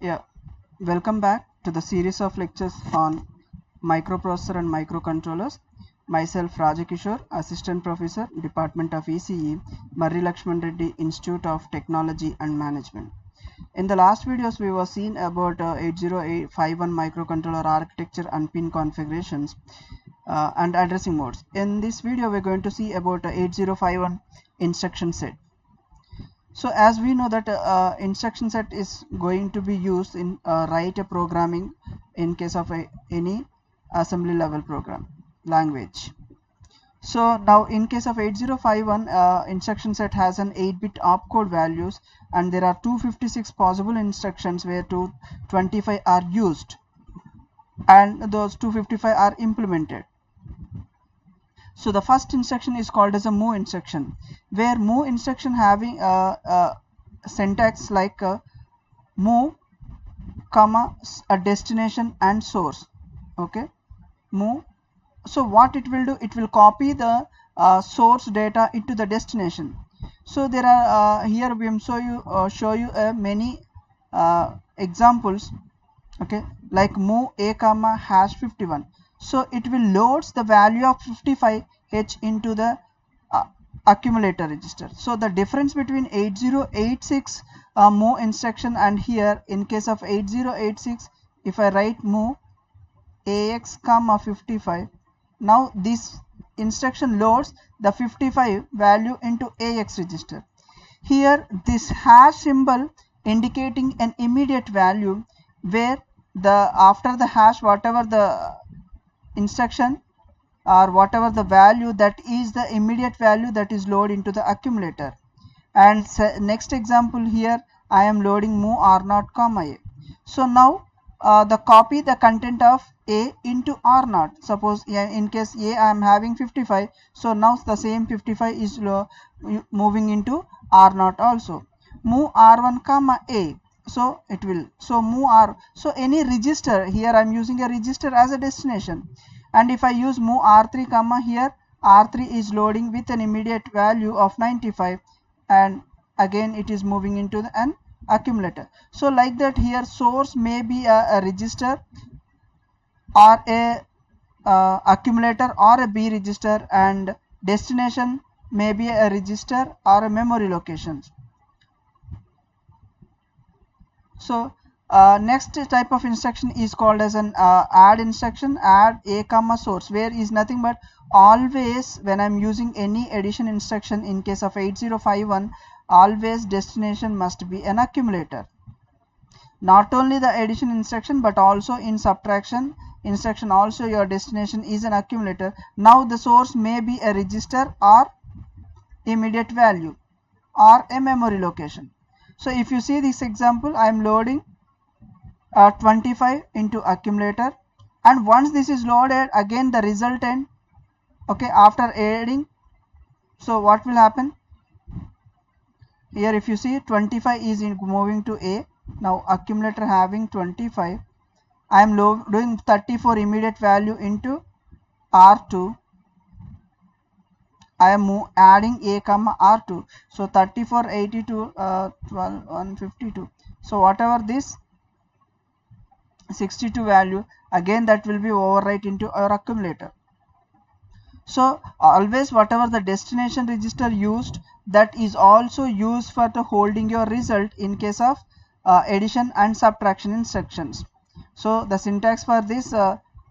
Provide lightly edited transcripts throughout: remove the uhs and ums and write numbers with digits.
Yeah, welcome back to the series of lectures on microprocessor and microcontrollers. Myself Rajakishore, Assistant Professor, Department of ECE, Marri Lakshman Reddy Institute of Technology and Management. In the last videos, we were seen about 80851 microcontroller architecture and pin configurations and addressing modes. In this video, we're going to see about 8051 instruction set. So as we know that instruction set is going to be used in write a programming in case of any assembly level program language. So now in case of 8051 instruction set has an 8-bit opcode values, and there are 256 possible instructions where 225 are used and those 255 are implemented. So the first instruction is called as a move instruction, where move instruction having a syntax like move, comma, a destination and source. Okay, move. So what it will do, it will copy the source data into the destination. So there are here we will show you many examples. Okay, like move a comma hash 51. So it will loads the value of 55h into the accumulator register. So the difference between 8086 move instruction and here in case of 8086, if I write move ax comma 55, now this instruction loads the 55 value into ax register. Here this hash symbol indicating an immediate value, where the after the hash whatever the instruction or whatever the value, that is the immediate value that is loaded into the accumulator. And next example, here I am loading move r0 comma a. So now the copy the content of a into r0. Suppose in case a I am having 55, so now the same 55 is moving into r0 also. Move r1 comma a. So it will move r, so any register, here I am using a register as a destination, and if I use move r3 comma, here r3 is loading with an immediate value of 95, and again it is moving into an accumulator. So like that, here source may be a register or a accumulator or a B register, and destination may be a register or a memory locations. So next type of instruction is called as an add instruction, add a comma source, where is nothing but always when I am using any addition instruction in case of 8051, always destination must be an accumulator. Not only the addition instruction but also in subtraction instruction also your destination is an accumulator. Now the source may be a register or immediate value or a memory location. So if you see this example, I am loading 25 into accumulator, and once this is loaded, again the resultant, okay, after adding, so what will happen here, if you see 25 is moving to a. Now accumulator having 25, I am doing 34 immediate value into r2. I am adding a comma r2, so 34, 82, 12, 152. So whatever this 62 value, again that will be overwrite into our accumulator. So always whatever the destination register used, that is also used for the holding your result in case of addition and subtraction instructions. So the syntax for this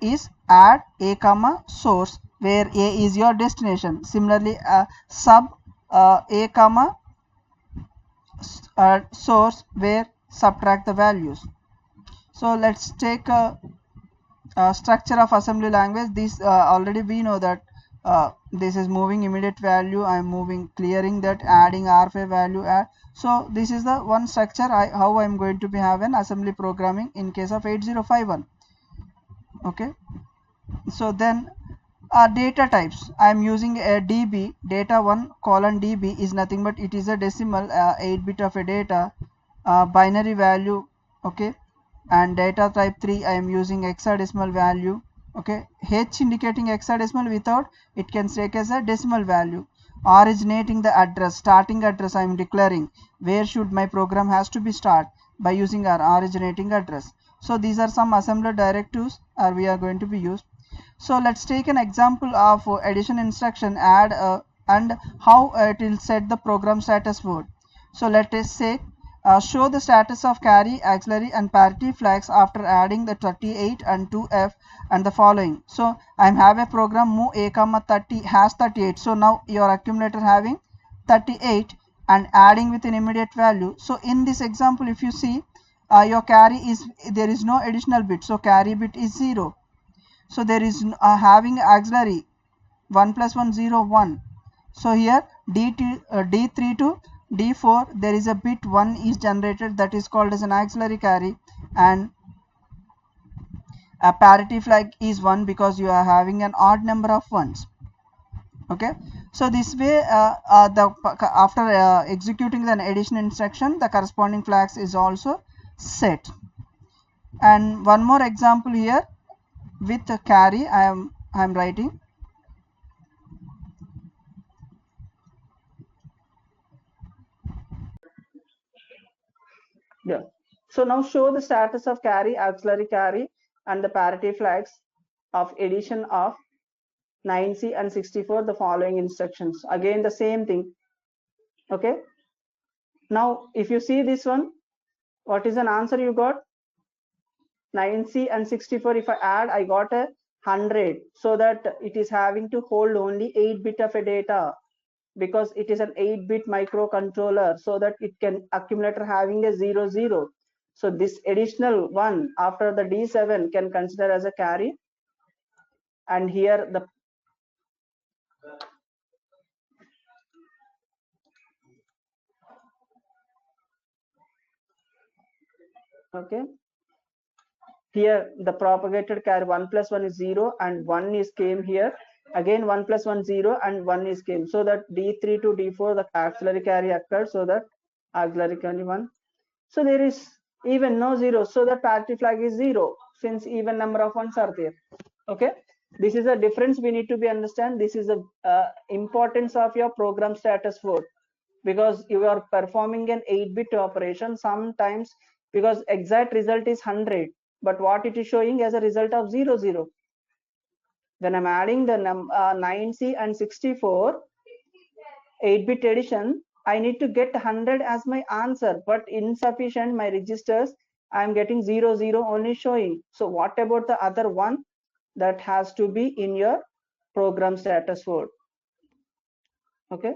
is add a comma source, where a is your destination. Similarly sub a comma source, where subtract the values. So let's take a structure of assembly language. This already we know that this is moving immediate value, I am moving clearing that, adding r5 value, add. So this is the one structure how I am going to be have an assembly programming in case of 8051. Okay, so then data types, I am using a db, data 1 colon db is nothing but it is a decimal 8-bit of a data, binary value, okay, and data type 3 I am using hexadecimal value, okay, h indicating hexadecimal, without it can take as a decimal value. Originating the address, starting address I am declaring, where should my program has to be start. by using our originating address. So these are some assembler directives we are going to be used. So let's take an example of addition instruction add and how it will set the program status word. So let us say show the status of carry, auxiliary and parity flags after adding the 38 and 2f and the following. So I have a program move a comma 30 has 38. So now your accumulator having 38 and adding with an immediate value. So in this example, if you see your carry is there is no additional bit, so carry bit is 0. So there is having auxiliary 1 plus 1 0 1. So here D3 to D4 there is a bit 1 is generated, that is called as an auxiliary carry, and a parity flag is 1 because you are having an odd number of ones. Okay, so this way after executing the addition instruction, the corresponding flags is also set. And one more example here with the carry I am writing. Yeah. So now show the status of carry, auxiliary carry and the parity flags of addition of 9C and 64, the following instructions. Again the same thing. Okay. Now if you see this one, what is an answer you got? 9C and 64. If I add, I got a 100. So that it is having to hold only 8 bit of a data, because it is an 8-bit microcontroller, so that it can accumulator having a 0 0. So this additional one after the D7 can consider as a carry. And here the okay, here the propagated carry 1 plus 1 is 0 and 1 is came here. Again 1 plus 1 0 and 1 is came, so that D3 to D4 the auxiliary carry occurred, so that auxiliary carry 1. So there is even no 0, so the parity flag is 0 since even number of ones are there. Okay, this is a difference we need to be understand. This is the importance of your program status word, because you are performing an 8-bit operation sometimes, because exact result is 100, but what it is showing as a result of 0 0. When I'm adding the 9C and 64 8-bit addition, I need to get 100 as my answer, but insufficient my registers, I'm getting 0 0 only showing. So what about the other one? That has to be in your program status word. Okay.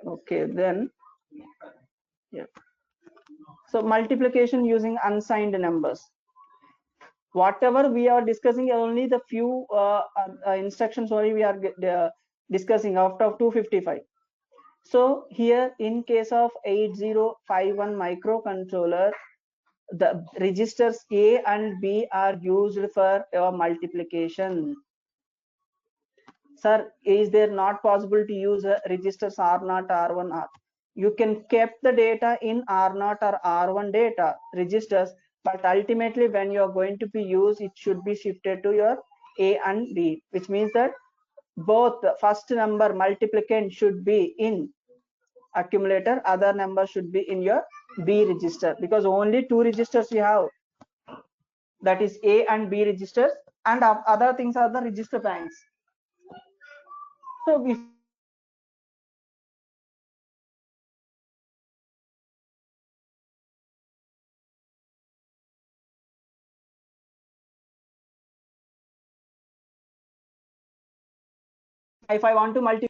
Okay, then yeah. So multiplication using unsigned numbers. Whatever we are discussing, only the few instructions only we are discussing out of 255. So here in case of 8051 microcontroller, the registers A and B are used for multiplication. Sir, is there not possible to use registers R0, R1, R? You can keep the data in R0 or R1 data registers, but ultimately when you are going to be used, it should be shifted to your A and B, which means that both the first number multiplicand should be in accumulator, other number should be in your B register, because only two registers you have, that is A and B registers, and other things are the register banks. So if I want to multiply,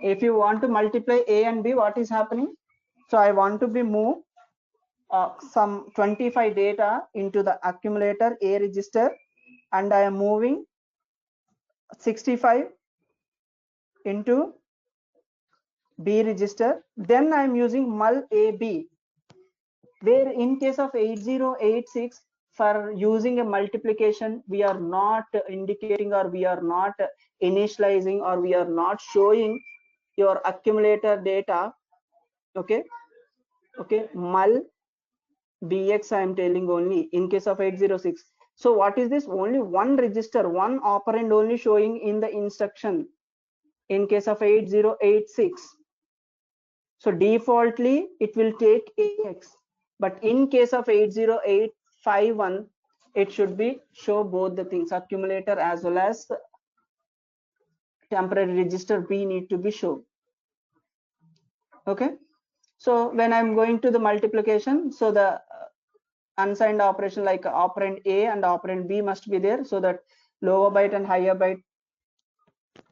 if you want to multiply A and B, what is happening? So I want to be move some 25 data into the accumulator A register, and I am moving 65 into B register. Then I am using mul AB, where in case of 8086 for using a multiplication, we are not indicating, or we are not initializing, or we are not showing your accumulator data. Okay, mul bx I am telling only in case of 806. So what is this? Only one register, one operand only showing in the instruction in case of 8086. So defaultly it will take AX, but in case of 80851, it should be show both the things, accumulator as well as temporary register B need to be shown. Okay, so when I'm going to the multiplication, so the unsigned operation like operand A and operand B must be there, so that lower byte and higher byte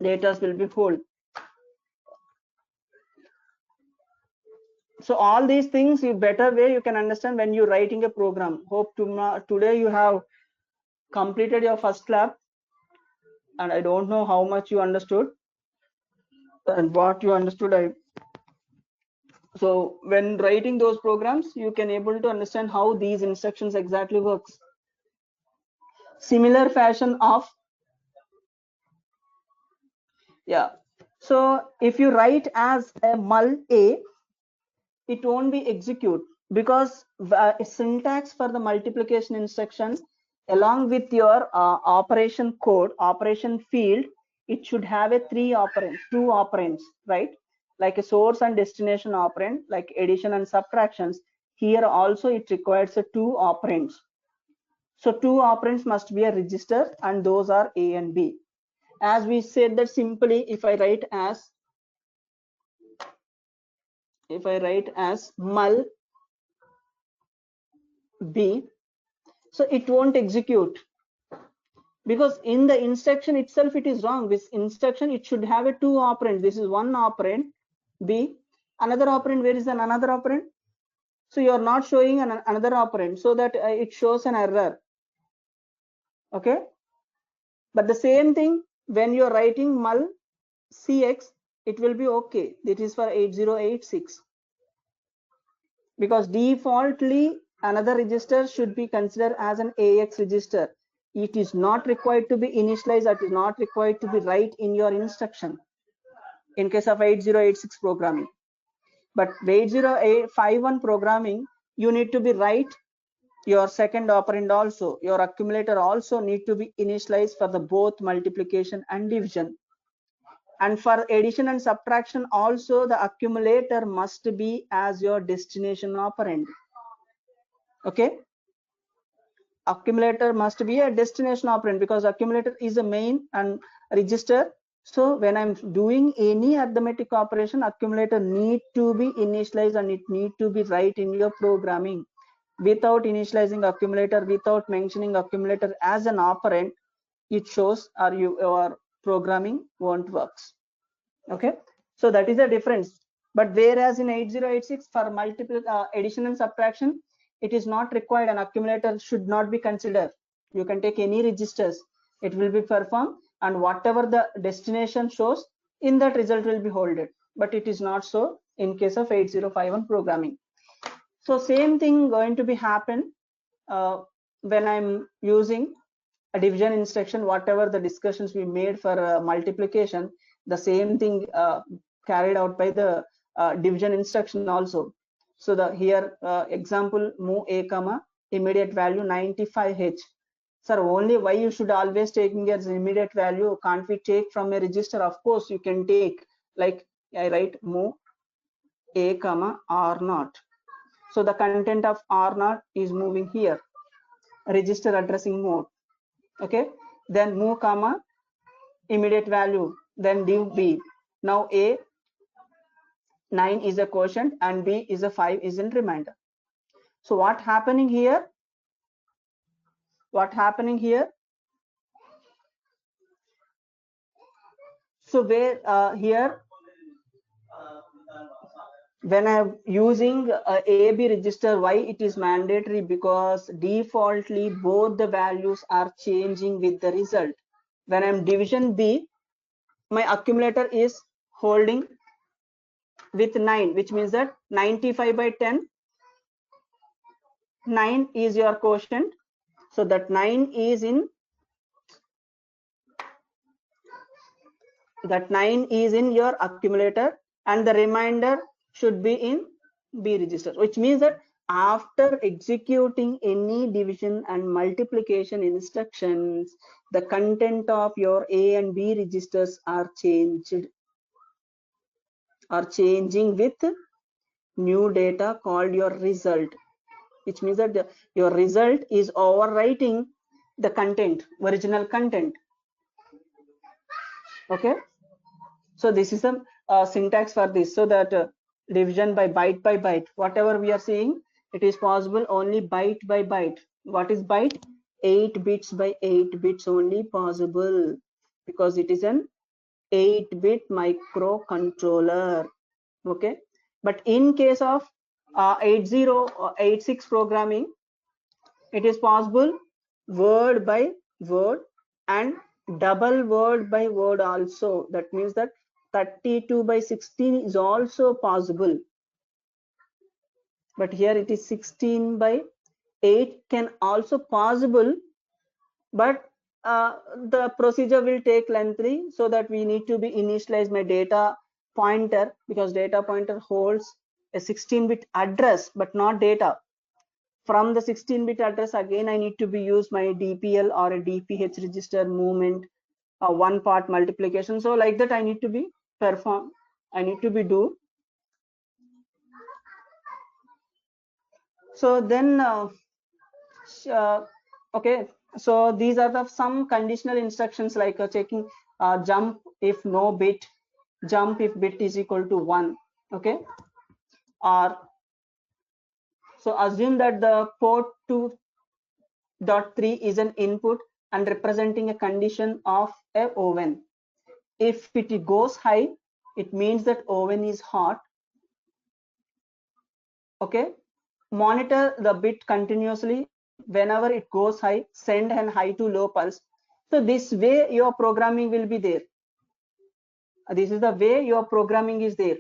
data will be full. So all these things, you better way you can understand when you're writing a program. Hope today you have completed your first lab, and I don't know how much you understood and what you understood. So when writing those programs, you can able to understand how these instructions exactly works. Similar fashion of, yeah. So if you write as a mul A, it won't be execute, because syntax for the multiplication instruction along with your operation code, operation field, it should have a two operands, right? Like a source and destination operand, like addition and subtractions. Here also it requires a two operands. So two operands must be a register, and those are A and B. As we said that simply, if I write as mul B, so it won't execute, because in the instruction itself it is wrong. This instruction, it should have a two operand. This is one operand B, another operand. Where is another operand? So you are not showing another operand, so that it shows an error. Okay, but the same thing when you are writing mul CX, it will be okay. It is for 8086, because defaultly another register should be considered as an AX register. It is not required to be initialized, it is not required to be right in your instruction in case of 8086 programming. But 8051 programming, you need to be right. Your second operand also, your accumulator also need to be initialized for the both multiplication and division. And for addition and subtraction also, the accumulator must be as your destination operand. Okay, accumulator must be a destination operand, because accumulator is a main and register. So when I'm doing any arithmetic operation, accumulator need to be initialized, and it need to be right in your programming. Without initializing accumulator, without mentioning accumulator as an operand, it shows your programming won't works. Okay, so that is the difference. But whereas in 8086 for multiple addition and subtraction, it is not required. An accumulator should not be considered. You can take any registers, it will be performed, and whatever the destination shows, in that result will be holded. But it is not so in case of 8051 programming. So same thing going to be happen when I'm using a division instruction. Whatever the discussions we made for multiplication, the same thing carried out by the division instruction also. So the here example, move A comma immediate value 95H. Sir, only why you should always taking as immediate value? Can't we take from a register? Of course you can take, like I write move A comma R0. So the content of R0 is moving here, register addressing mode. Okay, then move comma immediate value, then div B. Now A 9 is a quotient and B is a 5 is in remainder. So what happening here? So where here when I'm using AB register, why it is mandatory? Because defaultly both the values are changing with the result. When I'm division B, my accumulator is holding with 9, which means that 95 by 10, 9 is your quotient, So that 9 is in your accumulator, and the remainder should be in B register, which means that after executing any division and multiplication instructions, the content of your A and B registers are changing with new data called your result, which means that your result is overwriting the content, original content. Okay, so this is the syntax for this. So that division by byte, whatever we are seeing, it is possible only byte by byte. What is byte? 8 bits by 8 bits only possible, because it is an 8-bit microcontroller. Okay, but in case of 8086 programming, it is possible word by word and double word by word also. That means that 32 by 16 is also possible, but here it is 16 by 8 can also possible, but the procedure will take lengthy, so that we need to be initialize my data pointer, because data pointer holds a 16-bit address but not data. From the 16-bit address, again I need to be use my DPL or a DPH register movement, one part multiplication. So like that I need to be perform, I need to be do. So then okay, so these are the some conditional instructions, like checking jump if no bit, jump if bit is equal to 1. Okay, or so assume that the port 2.3 is an input and representing a condition of a oven. If it goes high, it means that oven is hot. Okay, monitor the bit continuously. Whenever it goes high, send an high to low pulse. So this way your programming will be there. This is the way your programming is there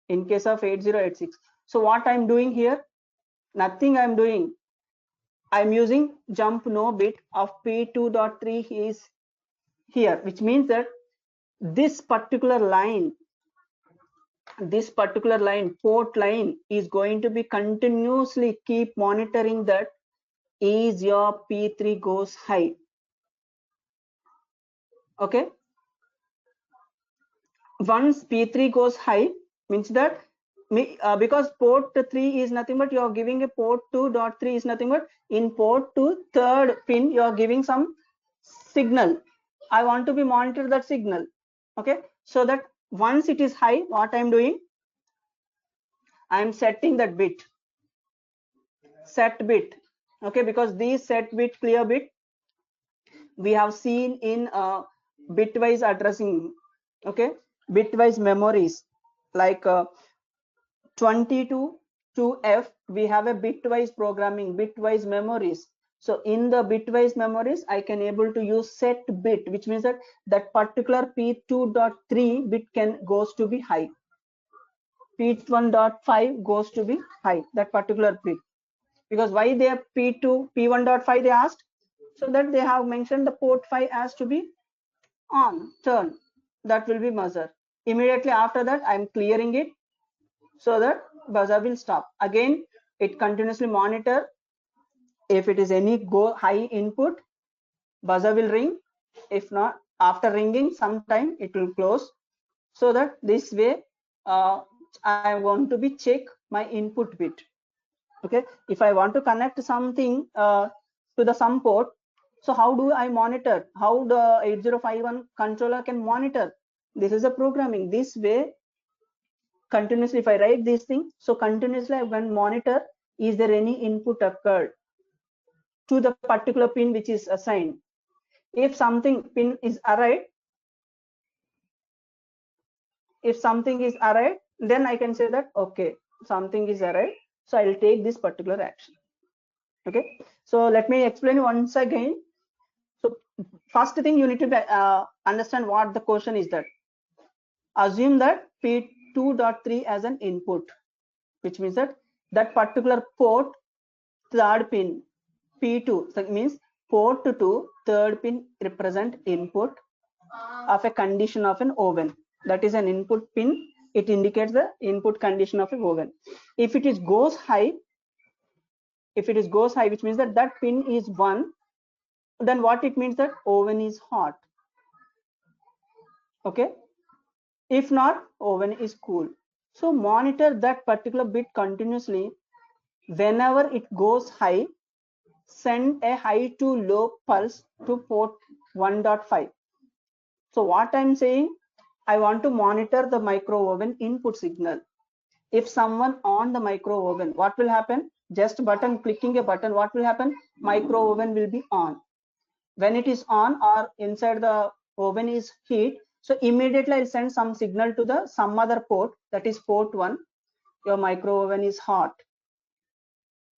in case of 8086. So what I'm doing here, nothing I'm doing. I'm using jump no bit of P2.3 is here, which means that this particular line, port line is going to be continuously keep monitoring that is your P3 goes high. Okay, once P3 goes high, means that because port 3 is nothing but you are giving a port 2.3 is nothing but in port 2 third pin you are giving some signal. I want to be monitor that signal. Okay, so that once it is high, what I'm doing, I'm setting that bit, set bit. Okay, because these set bit, clear bit, we have seen in bitwise addressing. Okay, bitwise memories, like 22 to F, we have a bitwise programming, bitwise memories. So in the bitwise memories, I can able to use set bit, which means that that particular P2.3 bit can goes to be high, P1.5 goes to be high, that particular bit. Because why they have P2, P1.5 they asked, so that they have mentioned the port 5 has to be on, turn, that will be buzzer. Immediately after that, I'm clearing it, so that buzzer will stop. Again, it continuously monitor. If it is any go high input, buzzer will ring. If not, after ringing, sometime it will close. So that this way, I want to be check my input bit. Okay, if I want to connect something to the some port, so how do I monitor? How the 8051 controller can monitor? This is a programming. This way, continuously, if I write this thing, so continuously I can monitor, is there any input occurred to the particular pin which is assigned. If something pin is arrived, then I can say that okay, something is arrived, so I will take this particular action. Okay, so let me explain once again. So first thing you need to understand what the question is. That assume that P2.3 as an input, which means that that particular port third pin P2, so it means port 2, third pin represent input of a condition of an oven. That is an input pin. It indicates the input condition of a oven. If it is goes high, which means that that pin is 1, then what it means that oven is hot. Okay. If not, oven is cool. So monitor that particular bit continuously. Whenever it goes high, send a high to low pulse to port 1.5. So what I'm saying, I want to monitor the micro oven input signal. If someone on the micro oven, what will happen? Just clicking a button, what will happen? Micro oven will be on. When it is on or inside the oven is heat, so immediately I'll send some signal to some other port, that is port 1. Your micro oven is hot.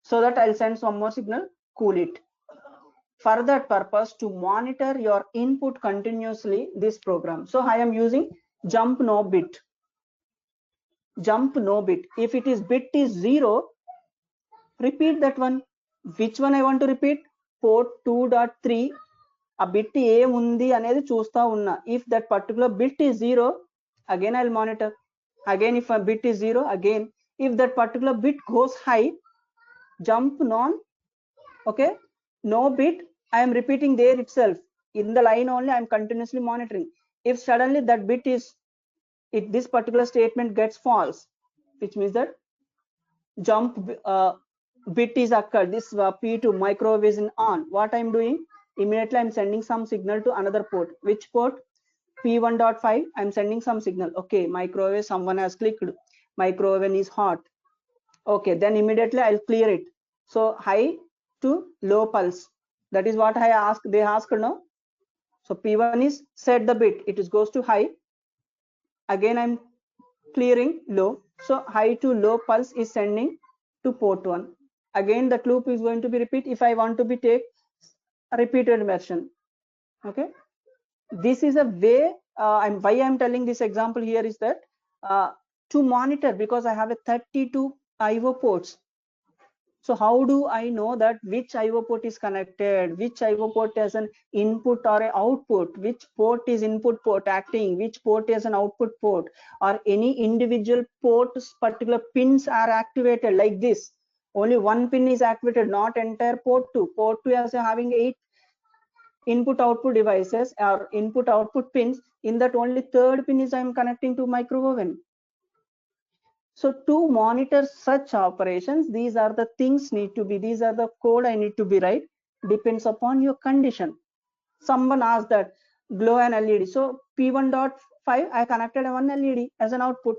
So that I'll send some more signal, cool it. For that purpose, to monitor your input continuously, this program. So I am using jump no bit. Jump no bit. If it is bit is 0, repeat that one. Which one I want to repeat? Port 2.3. A bit ఏ ఉంది అనేది చూస్తా ఉన్నా. If that particular bit is 0, again I'll monitor. Again, if a bit is 0, again. If that particular bit goes high, jump non. Okay, no bit, I am repeating there itself. In the line only, I am continuously monitoring. If suddenly that bit is, if this particular statement gets false, which means that jump bit is occurred, this P2 microwave is on. What I'm doing, immediately I'm sending some signal to another port. Which port? P1.5. I'm sending some signal. Okay, microwave, someone has clicked, microwave is hot. Okay, then immediately I'll clear it. So high to low pulse, that is what I asked. They asked no. So P1 is set the bit, it is goes to high. Again I'm clearing low. So high to low pulse is sending to port 1. Again that loop is going to be repeat. If I want to be take a repeated version. Okay, this is a way. Why I'm telling this example here is that to monitor, because I have a 32 IO ports. So how do I know that which IO port is connected, which IO port has an input or an output, which port is input port acting, which port is an output port, or any individual port's particular pins are activated like this. Only one pin is activated, not entire port 2. Port 2 is having 8 input output devices or input output pins. In that, only third pin is I am connecting to micro oven. So to monitor such operations, these are the things need to be, these are the code I need to be write, depends upon your condition. Someone asked that glow an LED. So P1.5, I connected one LED as an output.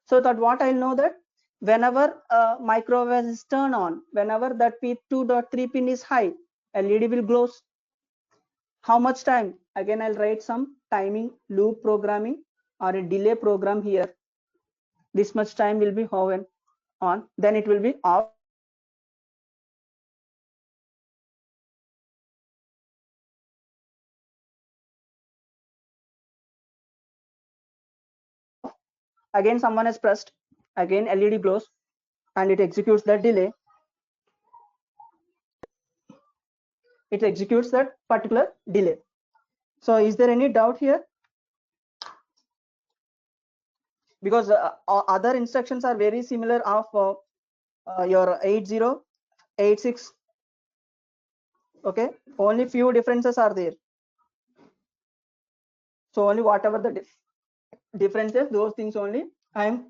So that what I know that whenever microwave is turned on, whenever that P2.3 pin is high, LED will glow. How much time? Again, I'll write some timing loop programming or a delay program here. This much time will be on, then it will be off. Again, someone has pressed, again LED glows and it executes that delay. It executes that particular delay. So is there any doubt here? Because other instructions are very similar of your 80, 86. Okay, only few differences are there. So only whatever the differences, those things only I am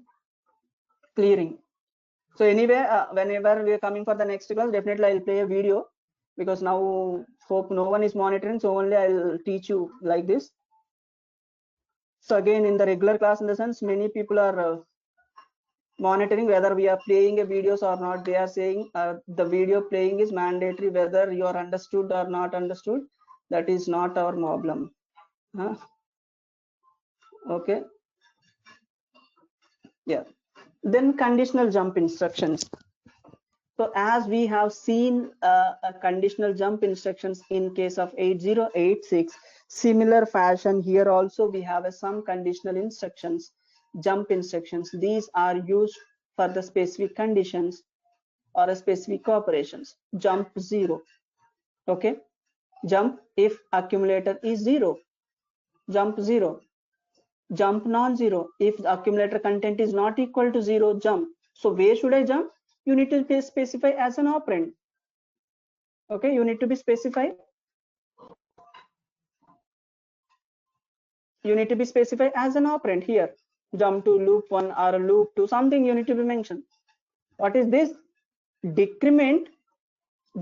clearing. So anyway, whenever we are coming for the next class, definitely I'll play a video, because now hope no one is monitoring, so only I'll teach you like this. So again, in the regular class, in the sense, many people are monitoring whether we are playing a videos or not. They are saying the video playing is mandatory, whether you are understood or not understood, that is not our problem. Okay, yeah. Then conditional jump instructions. So as we have seen a conditional jump instructions in case of 8086, similar fashion here also we have some conditional instructions, jump instructions. These are used for the specific conditions or a specific operations. Jump 0. Okay, jump if accumulator is 0, jump 0. Jump non-zero if the accumulator content is not equal to 0, jump. So where should I jump? You need to specify as an operand. Okay, you need to be specified. You need to be specified as an operand here. Jump to loop 1 or loop 2, something you need to be mentioned. What is this? Decrement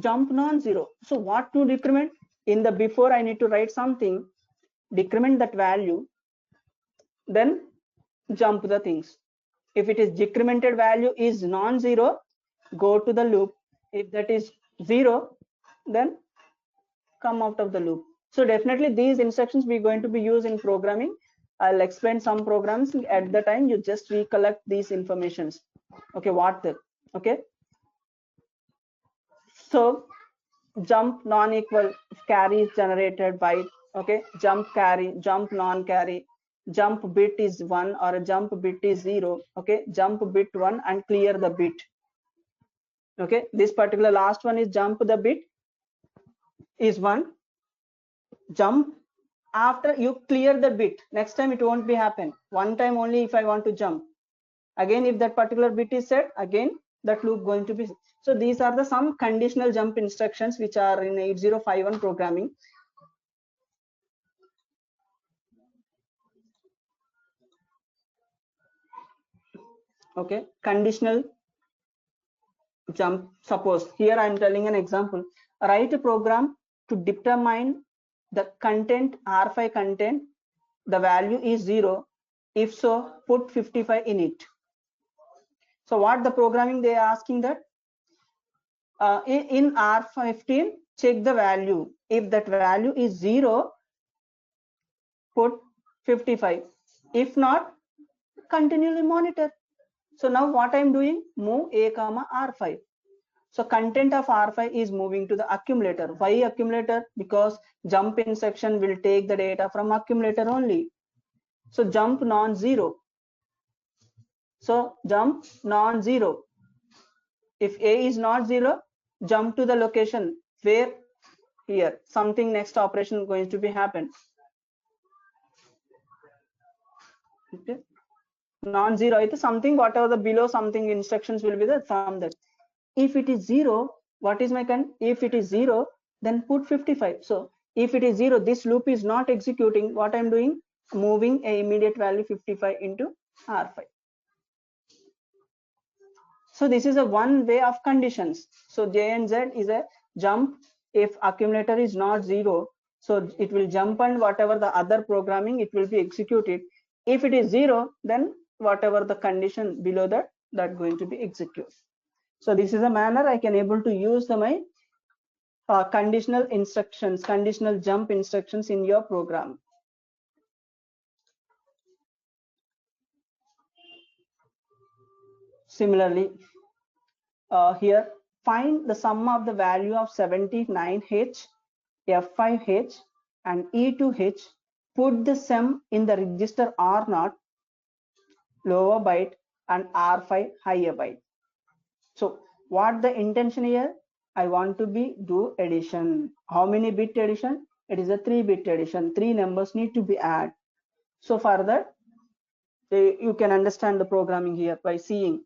jump non-zero. So what to decrement? In the before I need to write something, decrement that value, then jump the things. If it is decremented value is non-zero, go to the loop. If that is 0, then come out of the loop. So definitely these instructions we're going to be used in programming. I'll explain some programs at the time. You just recollect these informations. Okay, okay. So jump non-equal, carry is generated by, okay, jump carry, jump non-carry, jump bit is 1 or a jump bit is 0. Okay, jump bit 1 and clear the bit. Okay, this particular last one is jump the bit is 1, jump after you clear the bit. Next time it won't be happen. One time only if I want to jump. Again, if that particular bit is set, again that loop going to be. So these are the some conditional jump instructions which are in 8051 programming. Okay, conditional jump. Suppose here I am telling an example. Write a program to determine the content, R5 content, the value is 0. If so, put 55 in it. So what the programming they are asking that in R15 check the value. If that value is 0, put 55. If not, continually monitor. So now what I'm doing, move a comma R5. So content of R5 is moving to the accumulator. Why accumulator? Because jump instruction will take the data from accumulator only. So jump non-zero. So jump non-zero. If A is not 0, jump to the location where here something next operation going to be happen. Okay. Non-zero is something, whatever the below something instructions will be there from that. If it is 0, what is my con? If it is 0, then put 55. So if it is 0, this loop is not executing. What I'm doing, moving a immediate value 55 into R5. So this is a one way of conditions. So J and Z is a jump if accumulator is not 0. So it will jump and whatever the other programming it will be executed. If it is 0, then whatever the condition below that going to be executed. So this is a manner I can able to use my conditional instructions, conditional jump instructions in your program. Similarly, here find the sum of the value of 79H, F5H and E2H. Put the sum in the register R0 lower byte and R5 higher byte. So what the intention here? I want to be do addition. How many bit addition? It is a 3-bit addition. 3 numbers need to be added. So for that, you can understand the programming here by seeing.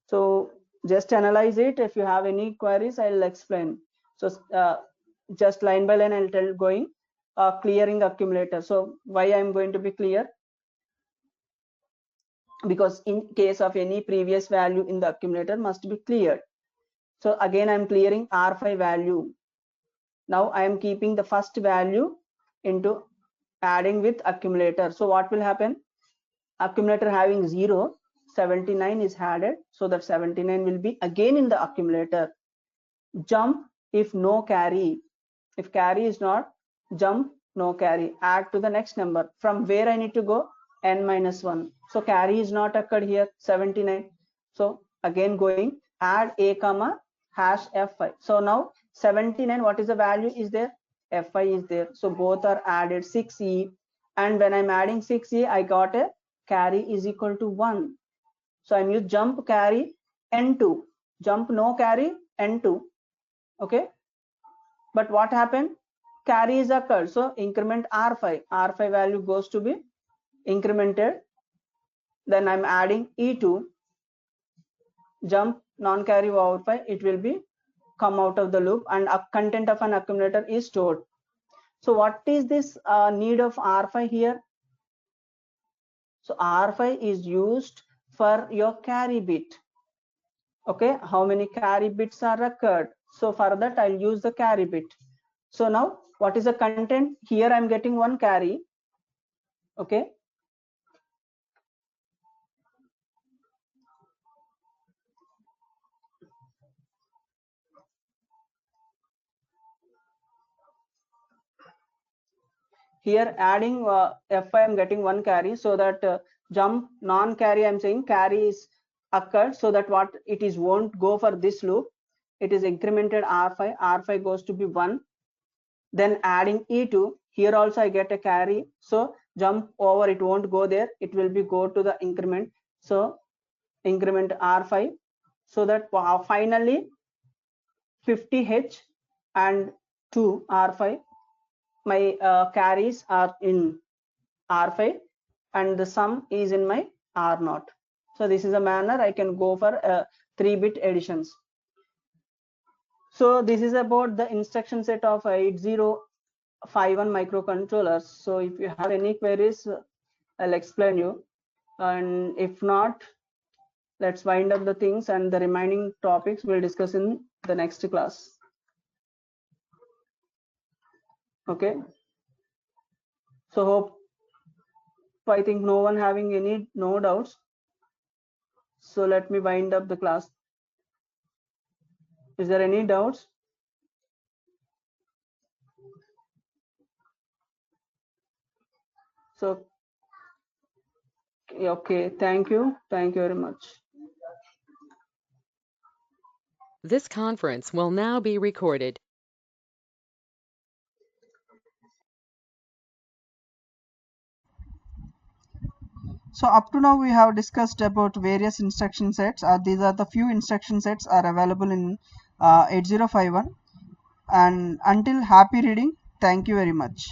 So just analyze it. If you have any queries, I'll explain. So just line by line I'll tell going clearing accumulator. So why I'm going to be clear? Because in case of any previous value in the accumulator must be cleared. So again I'm clearing R5 value. Now I am keeping the first value into adding with accumulator. So what will happen? Accumulator having 0, 79 is added, so that 79 will be again in the accumulator. Jump if no carry. If carry is not, jump no carry. Add to the next number. From where I need to go? n-1. So carry is not occurred here, 79. So again going, add a comma hash f5. So now 79, what is the value is there? f5 is there. So both are added 6e. And when I'm adding 6e, I got a carry is equal to 1. So I'm using jump carry n2. Jump no carry n2. Okay. but what happened? Carry is occurred, so increment R5 value goes to be incremented. Then I'm adding E2, jump non-carry over 5, it will be come out of the loop, and a content of an accumulator is stored. So what is this need of R5 here? So R5 is used for your carry bit. Okay, how many carry bits are occurred? So for that I'll use the carry bit. So now what is the content? Here I'm getting one carry. Okay, here adding F5 I'm getting one carry, so that jump non-carry I'm saying carry is occurred, so that what it is won't go for this loop, it is incremented R5 goes to be 1. Then adding E2, here also I get a carry, so jump over it won't go there, it will be go to the increment, so increment R5, so that finally 50H and 2 R5, my carries are in R5 and the sum is in my R0. So this is a manner I can go for 3-bit additions. So this is about the instruction set of 8051 microcontrollers. So if you have any queries, I'll explain you, and if not, let's wind up the things, and the remaining topics we'll discuss in the next class. Okay, so hope, I think no one having any no doubts, so let me wind up the class. Is there any doubts? So okay, thank you very much. This conference will now be recorded. So up to now we have discussed about various instruction sets. These are the few instruction sets are available in 8051. And until happy reading, thank you very much.